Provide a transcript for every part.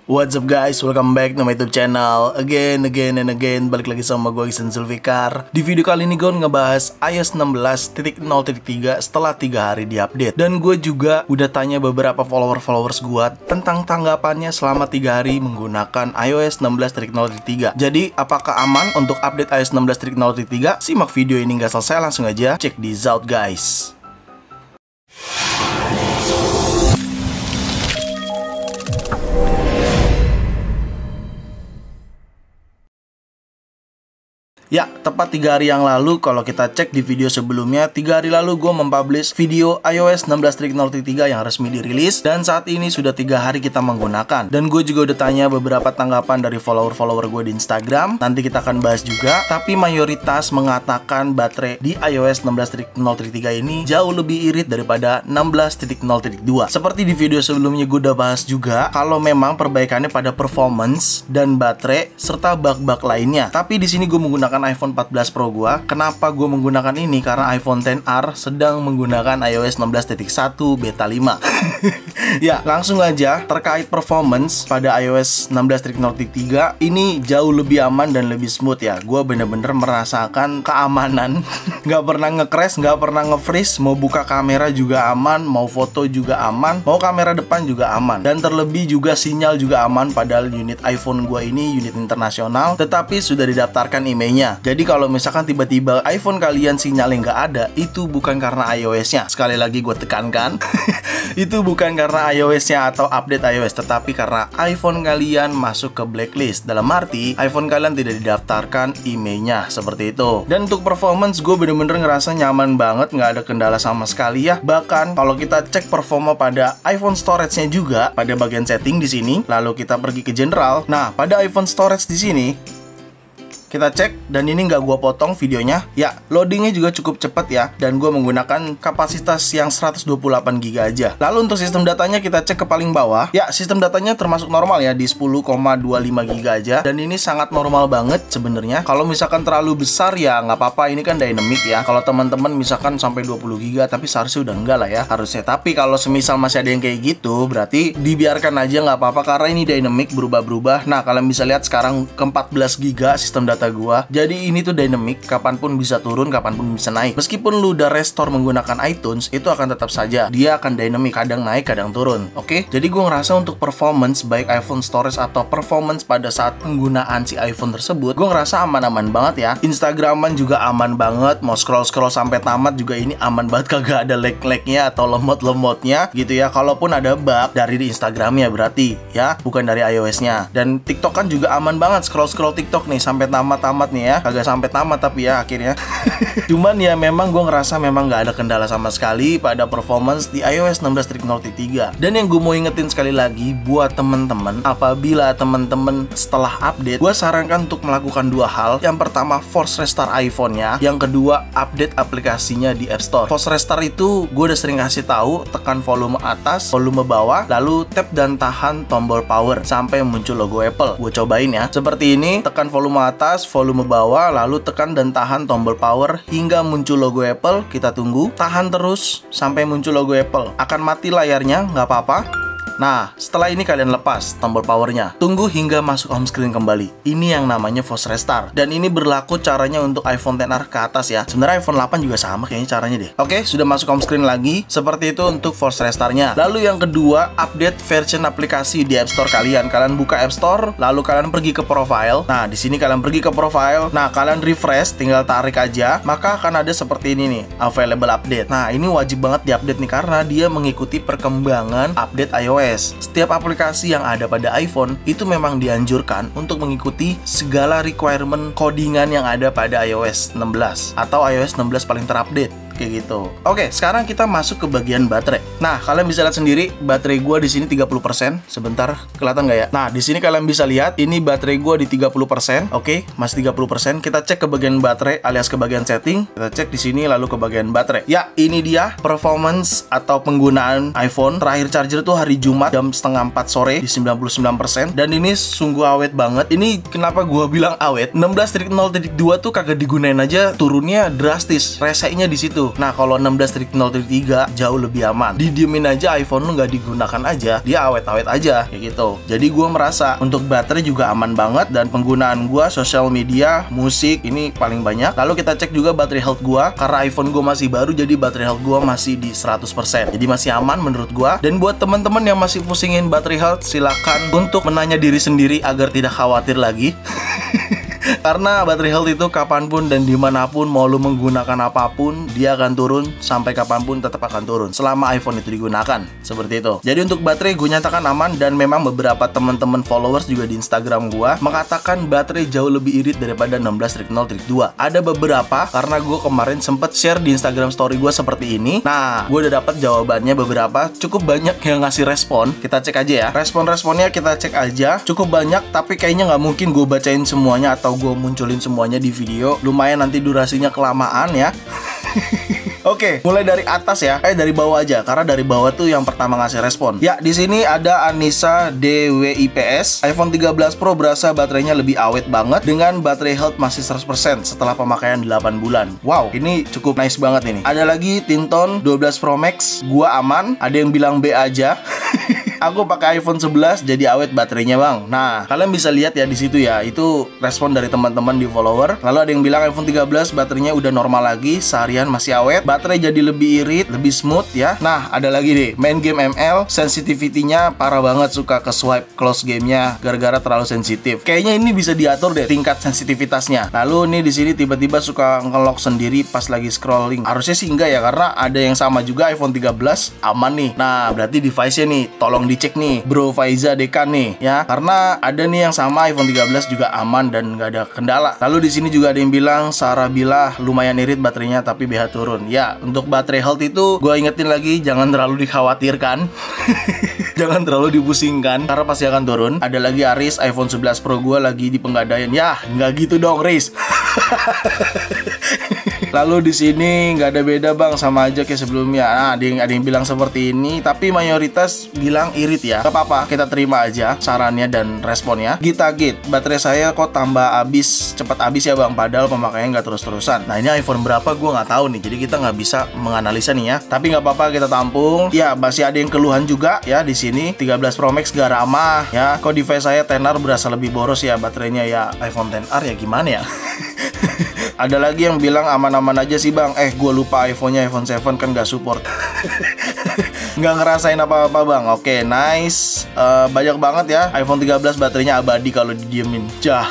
What's up guys, welcome back to my YouTube channel again. Balik lagi sama gue Ihsan Zulfikar. Di video kali ini gue ngebahas iOS 16.0.3 setelah 3 hari diupdate. Dan gue juga udah tanya beberapa followers gue tentang tanggapannya selama 3 hari menggunakan iOS 16.0.3. Jadi apakah aman untuk update iOS 16.0.3? Simak video ini gak selesai, langsung aja cek di out guys. Ya, tepat 3 hari yang lalu, kalau kita cek di video sebelumnya, 3 hari lalu gue mempublish video iOS 16.0.3 yang resmi dirilis. Dan saat ini sudah 3 hari kita menggunakan. Dan gue juga udah tanya beberapa tanggapan dari follower-follower gue di Instagram. Nanti kita akan bahas juga. Tapi mayoritas mengatakan baterai di iOS 16.0.3 ini jauh lebih irit daripada 16.0.2. Seperti di video sebelumnya gue udah bahas juga, kalau memang perbaikannya pada performance dan baterai serta bug-bug lainnya. Tapi di sini gue menggunakan iPhone 14 Pro gua. Kenapa gua menggunakan ini? Karena iPhone XR sedang menggunakan iOS 16.1 beta 5. Ya, langsung aja terkait performance pada iOS 16.0.3 ini jauh lebih aman dan lebih smooth ya. Gua bener-bener merasakan keamanan. Nggak pernah nge-crash, nggak pernah nge-freeze. Mau buka kamera juga aman, mau foto juga aman, mau kamera depan juga aman. Dan terlebih juga sinyal juga aman. Padahal unit iPhone gua ini unit internasional, tetapi sudah didaftarkan IMEI-nya. Jadi kalau misalkan tiba-tiba iPhone kalian sinyalnya nggak ada, itu bukan karena iOS-nya. Sekali lagi gue tekankan, itu bukan karena iOS-nya atau update iOS, tetapi karena iPhone kalian masuk ke blacklist. Dalam arti, iPhone kalian tidak didaftarkan IMEI-nya, seperti itu. Dan untuk performance, gue bener-bener ngerasa nyaman banget, nggak ada kendala sama sekali ya. Bahkan kalau kita cek performa pada iPhone storage-nya juga, pada bagian setting di sini, lalu kita pergi ke general. Nah, pada iPhone storage di sini, kita cek, dan ini nggak gua potong videonya. Ya, loadingnya juga cukup cepat ya. Dan gua menggunakan kapasitas yang 128 GB aja. Lalu untuk sistem datanya kita cek ke paling bawah. Ya, sistem datanya termasuk normal ya, di 10,25 GB aja. Dan ini sangat normal banget sebenarnya. Kalau misalkan terlalu besar ya nggak apa-apa, ini kan dynamic ya. Kalau teman-teman misalkan sampai 20 GB, tapi seharusnya udah enggak lah ya harusnya. Tapi kalau semisal masih ada yang kayak gitu, berarti dibiarkan aja nggak apa-apa, karena ini dynamic, berubah-berubah. Nah, kalian bisa lihat sekarang ke 14 GB sistem data gua. Jadi ini tuh dynamic, kapanpun bisa turun, kapanpun bisa naik. Meskipun lu udah restore menggunakan iTunes, itu akan tetap saja dia akan dynamic, kadang naik, kadang turun. Oke? Jadi gua ngerasa untuk performance baik iPhone storage atau performance pada saat penggunaan si iPhone tersebut, gua ngerasa aman-aman banget ya. Instagraman juga aman banget, mau scroll-scroll sampai tamat juga ini aman banget, kagak ada lag-lagnya atau lemot-lemotnya gitu ya. Kalaupun ada bug dari di Instagramnya berarti ya, bukan dari iOS-nya. Dan TikTok kan juga aman banget, scroll-scroll TikTok nih sampai tamat nih ya, kagak sampai tamat tapi ya akhirnya. Cuman ya memang gue ngerasa memang nggak ada kendala sama sekali pada performance di iOS 16.0.3. Dan yang gue mau ingetin sekali lagi buat temen-temen, apabila temen-temen setelah update, gue sarankan untuk melakukan 2 hal. Yang pertama, force restart iPhone-nya. Yang kedua, update aplikasinya di App Store. Force restart itu gue udah sering kasih tahu, tekan volume atas, volume bawah, lalu tap dan tahan tombol power sampai muncul logo Apple. Gue cobain ya, seperti ini, tekan volume atas, volume bawah, lalu tekan dan tahan tombol power hingga muncul logo Apple. Kita tunggu, tahan terus sampai muncul logo Apple. Akan mati layarnya, nggak apa-apa. Nah, setelah ini kalian lepas tombol powernya. Tunggu hingga masuk home screen kembali. Ini yang namanya force restart. Dan ini berlaku caranya untuk iPhone XR ke atas ya. Sebenarnya iPhone 8 juga sama kayaknya caranya deh. Oke, sudah masuk home screen lagi. Seperti itu untuk force restartnya. Lalu yang kedua, update version aplikasi di App Store kalian. Kalian buka App Store, lalu kalian pergi ke profile. Nah, di sini kalian pergi ke profile. Nah, kalian refresh, tinggal tarik aja. Maka akan ada seperti ini nih, available update. Nah, ini wajib banget diupdate nih, karena dia mengikuti perkembangan update iOS. Setiap aplikasi yang ada pada iPhone itu memang dianjurkan untuk mengikuti segala requirement codingan yang ada pada iOS 16 atau iOS 16 paling terupdate. kayak gitu. Oke, sekarang kita masuk ke bagian baterai. Nah, kalian bisa lihat sendiri baterai gua di sini 30%. Sebentar, kelihatan nggak ya? Nah, di sini kalian bisa lihat ini baterai gua di 30%. Oke, masih 30%. Kita cek ke bagian baterai alias ke bagian setting. Kita cek di sini lalu ke bagian baterai. Ya, ini dia performance atau penggunaan iPhone. Terakhir charger tuh hari Jumat jam setengah 4 sore di 99%. Dan ini sungguh awet banget. Ini kenapa gua bilang awet? 16.0.2 tuh kagak digunain aja turunnya drastis. Resenya di situ. gitu. Nah kalau 16.0.3 jauh lebih aman. Didiemin aja iPhone lu nggak digunakan aja, dia awet-awet aja kayak gitu. Jadi gue merasa untuk baterai juga aman banget, dan penggunaan gue sosial media, musik ini paling banyak. Lalu kita cek juga baterai health gue, karena iPhone gue masih baru jadi baterai health gue masih di 100%. Jadi masih aman menurut gue. Dan buat teman-teman yang masih pusingin baterai health, silakan untuk menanya diri sendiri agar tidak khawatir lagi. Karena baterai health itu kapanpun dan dimanapun, mau lu menggunakan apapun, dia akan turun. Sampai kapanpun tetap akan turun selama iPhone itu digunakan. Seperti itu. Jadi untuk baterai gue nyatakan aman. Dan memang beberapa teman-teman followers juga di Instagram gue mengatakan baterai jauh lebih irit daripada 16.0.2. Ada beberapa, karena gue kemarin sempet share di Instagram story gue seperti ini. Nah, gue udah dapat jawabannya beberapa. Cukup banyak yang ngasih respon. Kita cek aja ya. Respon-responnya kita cek aja. Cukup banyak, tapi kayaknya nggak mungkin gue bacain semuanya atau gue munculin semuanya di video. Lumayan nanti durasinya kelamaan ya. Oke, mulai dari atas ya. Dari bawah aja, karena dari bawah tuh yang pertama ngasih respon. Ya, di sini ada Anissa DWIPS. iPhone 13 Pro berasa baterainya lebih awet banget dengan baterai health masih 100% setelah pemakaian 8 bulan. Wow, ini cukup nice banget ini. Ada lagi Tinton 12 Pro Max, gua aman. Ada yang bilang B aja. Aku pakai iPhone 11 jadi awet baterainya bang. Nah, kalian bisa lihat ya di situ ya. Itu respon dari teman-teman di follower. Lalu ada yang bilang iPhone 13 baterainya udah normal lagi, seharian masih awet. Baterai jadi lebih irit, lebih smooth ya. Nah, ada lagi deh, main game ML, sensitivity-nya parah banget, suka ke swipe close gamenya gara-gara terlalu sensitif. Kayaknya ini bisa diatur deh tingkat sensitivitasnya. Lalu nih di sini tiba-tiba suka nge-lock sendiri pas lagi scrolling. Harusnya sih enggak ya, karena ada yang sama juga iPhone 13 aman nih. Nah, berarti device-nya nih tolong dicek nih Bro Faiza Dekan nih ya, karena ada nih yang sama iPhone 13 juga aman dan nggak ada kendala. Lalu di sini juga ada yang bilang Sarah Bila lumayan irit baterainya tapi BH turun. Ya, untuk baterai health itu gue ingetin lagi, jangan terlalu dikhawatirkan. Jangan terlalu dipusingkan karena pasti akan turun. Ada lagi Aris, iPhone 11 Pro gue lagi di penggadaian. Ya, nggak gitu dong, Riz. Lalu di sini nggak ada beda bang, sama aja kayak sebelumnya. Nah, ada yang bilang seperti ini, tapi mayoritas bilang irit ya. Gak apa-apa, kita terima aja sarannya dan responnya. Gita Git, baterai saya kok tambah habis, cepat habis ya bang, padahal pemakaiannya nggak terus-terusan. Nah, ini iPhone berapa gue nggak tahu nih, jadi kita nggak bisa menganalisa nih ya. Tapi nggak apa-apa, kita tampung. Ya, masih ada yang keluhan juga ya di sini. 13 Pro Max gak ramah ya. Kok device saya 10R berasa lebih boros ya baterainya ya. iPhone 10R ya gimana ya. Ada lagi yang bilang aman-aman aja sih bang. Gue lupa iPhone-nya, iPhone 7 kan gak support. Nggak ngerasain apa-apa bang. Oke, nice. Banyak banget ya. iPhone 13 baterainya abadi kalau didiemin. Jah.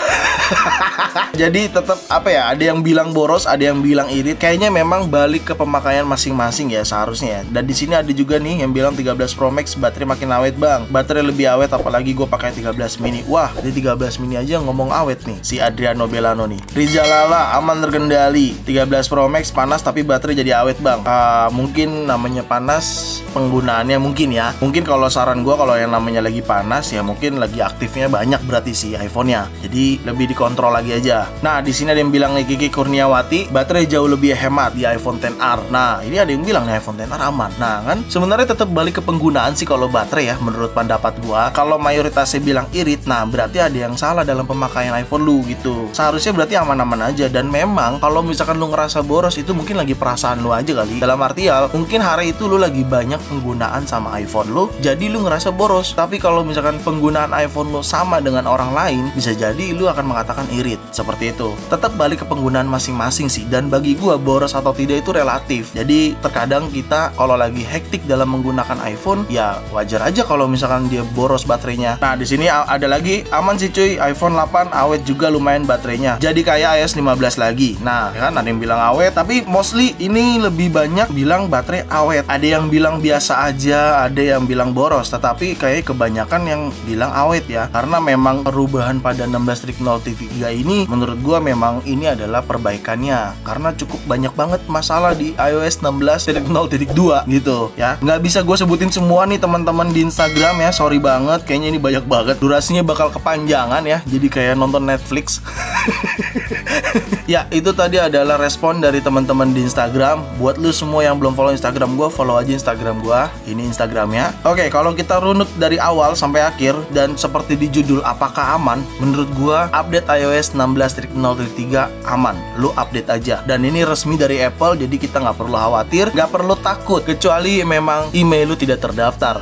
Jadi tetap apa ya, ada yang bilang boros, ada yang bilang irit. Kayaknya memang balik ke pemakaian masing-masing ya seharusnya ya. Dan di sini ada juga nih yang bilang 13 Pro Max baterai makin awet bang. Baterai lebih awet apalagi gue pakai 13 mini. Wah, di 13 mini aja ngomong awet nih si Adriano Belano nih. Rizalala aman terkendali. 13 Pro Max panas tapi baterai jadi awet bang. Mungkin namanya panas penggunaannya mungkin ya. Mungkin kalau saran gue, kalau yang namanya lagi panas ya mungkin lagi aktifnya banyak berarti si iPhone-nya. Jadi lebih dikontrol lagi aja. Nah, di sini ada yang bilang nih Kiki Kurniawati, baterai jauh lebih hemat di iPhone XR. Nah, ini ada yang bilang nih iPhone XR aman. Nah, kan sebenarnya tetap balik ke penggunaan sih kalau baterai ya menurut pendapat gua. Kalau mayoritasnya bilang irit, nah berarti ada yang salah dalam pemakaian iPhone lu gitu. Seharusnya berarti aman-aman aja. Dan memang kalau misalkan lu ngerasa boros itu mungkin lagi perasaan lu aja kali. Dalam artian mungkin hari itu lu lagi banyak penggunaan sama iPhone lu, jadi lu ngerasa boros. Tapi kalau misalkan penggunaan iPhone lu sama dengan orang lain, bisa jadi lu akan mengatakan irit. Seperti itu. Tetap balik ke penggunaan masing-masing sih. Dan bagi gua boros atau tidak itu relatif. Jadi terkadang kita kalau lagi hektik dalam menggunakan iPhone, ya wajar aja kalau misalkan dia boros baterainya. Nah, di sini ada lagi aman sih cuy, iPhone 8 awet juga lumayan baterainya. Jadi kayak iOS 15 lagi. Nah, kan ada yang bilang awet, tapi mostly ini lebih banyak bilang baterai awet. Ada yang bilang biasa aja, ada yang bilang boros, tetapi kayak kebanyakan yang bilang awet ya. Karena memang perubahan pada 16.0.3 ini menurut gua memang ini adalah perbaikannya, karena cukup banyak banget masalah di iOS 16.0.2 gitu ya. Nggak bisa gue sebutin semua nih teman-teman di Instagram ya, sorry banget, kayaknya ini banyak banget, durasinya bakal kepanjangan ya, jadi kayak nonton Netflix. Ya, itu tadi adalah respon dari teman-teman di Instagram. Buat lu semua yang belum follow Instagram gue, follow aja Instagram gue. Ini Instagramnya. Oke, kalau kita runut dari awal sampai akhir, dan seperti di judul apakah aman, menurut gue update iOS 16.0.3 aman. Lu update aja. Dan ini resmi dari Apple, jadi kita nggak perlu khawatir, nggak perlu takut, kecuali memang email lu tidak terdaftar.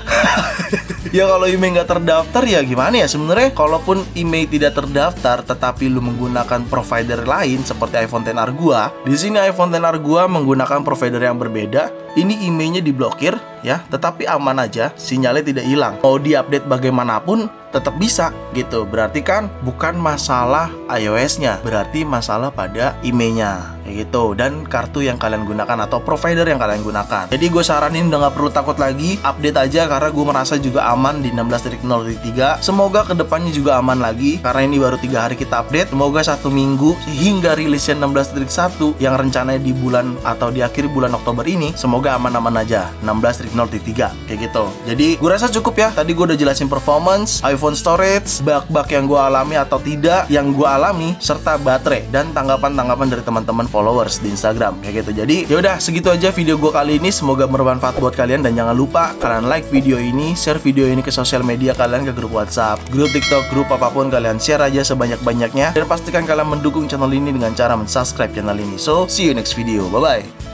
Ya kalau email nggak terdaftar ya gimana ya sebenarnya. Kalaupun email tidak terdaftar tetapi lu menggunakan provider lain seperti iPhone XR gua, di sini iPhone XR gua menggunakan provider yang berbeda. Ini emailnya diblokir ya, tetapi aman aja, sinyalnya tidak hilang. Mau diupdate bagaimanapun tetap bisa gitu. Berarti kan bukan masalah iOS-nya, berarti masalah pada emailnya kayak gitu, dan kartu yang kalian gunakan atau provider yang kalian gunakan. Jadi gue saranin udah nggak perlu takut lagi, update aja, karena gue merasa juga aman di 16.0.3. Semoga kedepannya juga aman lagi, karena ini baru 3 hari kita update. Semoga 1 minggu hingga rilisnya 16.1 yang rencananya di bulan atau di akhir bulan Oktober ini, semoga aman-aman aja 16.0.3 kayak gitu. Jadi gue rasa cukup ya. Tadi gue udah jelasin performance, iPhone storage, bug-bug yang gue alami atau tidak yang gue alami, serta baterai, dan tanggapan-tanggapan dari teman-teman followers di Instagram kayak gitu. Jadi yaudah, segitu aja video gue kali ini. Semoga bermanfaat buat kalian, dan jangan lupa kalian like video ini, share video ini ke sosial media kalian, ke grup WhatsApp, grup TikTok, grup apapun, kalian share aja sebanyak-banyaknya, dan pastikan kalian mendukung channel ini dengan cara mensubscribe channel ini. So see you next video, bye bye.